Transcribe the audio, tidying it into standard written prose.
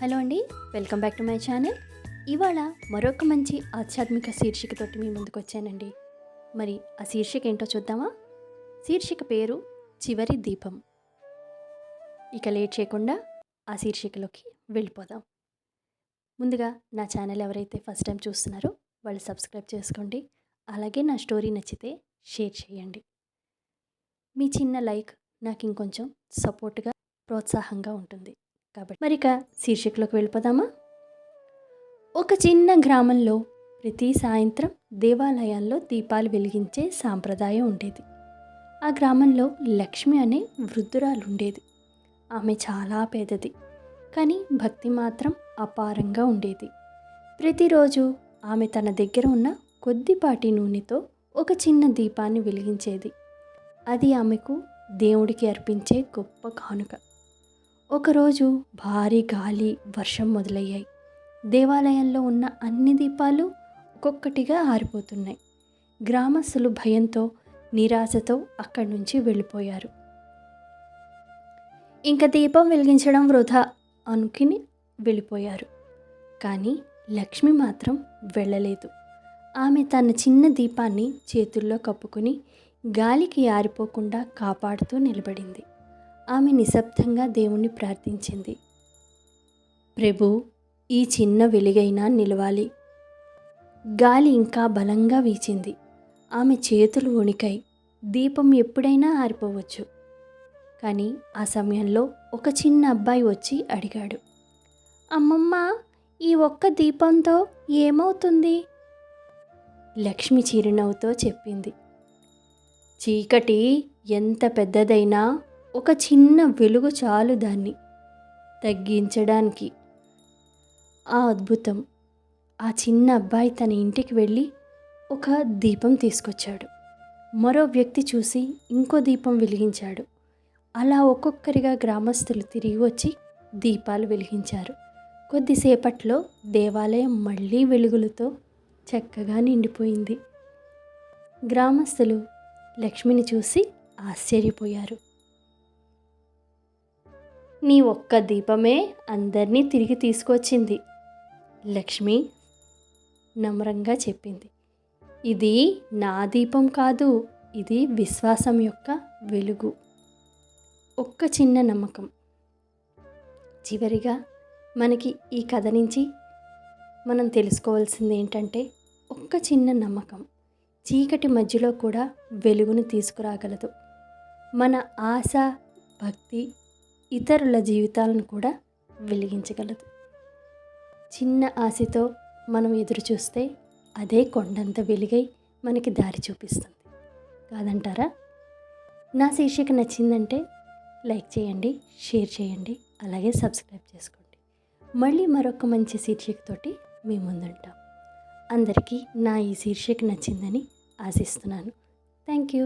Hello అండి, welcome back to my channel. ఇవాళ మరొక మంచి ఆధ్యాత్మిక శీర్షికతోటి మీ ముందుకు వచ్చానండి. మరి ఆ శీర్షిక ఏంటో చూద్దామా? శీర్షిక పేరు చివరి దీపం. ఇక లేట్ చేయకుండా ఆ శీర్షికలోకి వెళ్ళిపోదాం. ముందుగా నా ఛానల్ ఎవరైతే ఫస్ట్ టైం చూస్తున్నారో వాళ్ళు సబ్స్క్రైబ్ చేసుకోండి. అలాగే నా స్టోరీ నచ్చితే షేర్ చేయండి. మీ చిన్న లైక్ నాకు ఇంకొంచెం సపోర్ట్గా, ప్రోత్సాహంగా ఉంటుంది కాబట్టి. మరి ఇక శీర్షికలోకి వెళ్ళిపోదామా? ఒక చిన్న గ్రామంలో ప్రతి సాయంత్రం దేవాలయాల్లో దీపాలు వెలిగించే సాంప్రదాయం ఉండేది. ఆ గ్రామంలో లక్ష్మి అనే వృద్ధురాలు ఉండేది. ఆమె చాలా పేదది, కానీ భక్తి మాత్రం అపారంగా ఉండేది. ప్రతిరోజు ఆమె తన దగ్గర ఉన్న కొద్దిపాటి నూనెతో ఒక చిన్న దీపాన్ని వెలిగించేది. అది ఆమెకు దేవుడికి అర్పించే గొప్ప కానుక. ఒకరోజు భారీ గాలి, వర్షం మొదలయ్యాయి. దేవాలయంలో ఉన్న అన్ని దీపాలు ఒక్కొక్కటిగా ఆరిపోతున్నాయి. గ్రామస్తులు భయంతో, నిరాశతో అక్కడి నుంచి వెళ్ళిపోయారు. ఇంకా దీపం వెలిగించడం వృధా అనుకుని వెళ్ళిపోయారు. కానీ లక్ష్మి మాత్రం వెళ్ళలేదు. ఆమె తన చిన్న దీపాన్ని చేతుల్లో కప్పుకొని గాలికి ఆరిపోకుండా కాపాడుతూ నిలబడింది. ఆమె నిశ్శబ్దంగా దేవుణ్ణి ప్రార్థించింది. ప్రభు, ఈ చిన్న వెలుగైనా నిలవాలి. గాలి ఇంకా బలంగా వీచింది. ఆమె చేతులు వణికాయి. దీపం ఎప్పుడైనా ఆరిపోవచ్చు. కానీ ఆ సమయంలో ఒక చిన్న అబ్బాయి వచ్చి అడిగాడు, అమ్మమ్మ, ఈ ఒక్క దీపంతో ఏమవుతుంది? లక్ష్మి చిరునవ్వుతో చెప్పింది, చీకటి ఎంత పెద్దదైనా ఒక చిన్న వెలుగు చాలు దాన్ని తగ్గించడానికి. ఆ అద్భుతం. ఆ చిన్న అబ్బాయి తన ఇంటికి వెళ్ళి ఒక దీపం తీసుకొచ్చాడు. మరో వ్యక్తి చూసి ఇంకో దీపం వెలిగించాడు. అలా ఒక్కొక్కరిగా గ్రామస్తులు తిరిగి వచ్చి దీపాలు వెలిగించారు. కొద్దిసేపట్లో దేవాలయం మళ్ళీ వెలుగులతో చక్కగా నిండిపోయింది. గ్రామస్తులు లక్ష్మిని చూసి ఆశ్చర్యపోయారు. నీ ఒక్క దీపమే అందరినీ తిరిగి తీసుకొచ్చింది, లక్ష్మి నమ్రంగా చెప్పింది. ఇది నా దీపం కాదు, ఇది విశ్వాసం యొక్క వెలుగు. ఒక్క చిన్న నమ్మకం. చివరిగా మనకి ఈ కథ నుంచి మనం తెలుసుకోవాల్సింది ఏంటంటే, ఒక్క చిన్న నమ్మకం చీకటి మధ్యలో కూడా వెలుగును తీసుకురాగలదు. మన ఆశ, భక్తి ఇతరుల జీవితాలను కూడా వెలిగించగలదు. చిన్న ఆశతో మనం ఎదురు చూస్తే అదే కొండంత వెలుగై మనకి దారి చూపిస్తుంది, కాదంటారా? నా శీర్షిక నచ్చిందంటే లైక్ చేయండి, షేర్ చేయండి, అలాగే సబ్స్క్రైబ్ చేసుకోండి. మళ్ళీ మరొక మంచి శీర్షికతోటి మీ ముందుంటాం. అందరికీ నా ఈ శీర్షిక నచ్చిందని ఆశిస్తున్నాను. Thank you.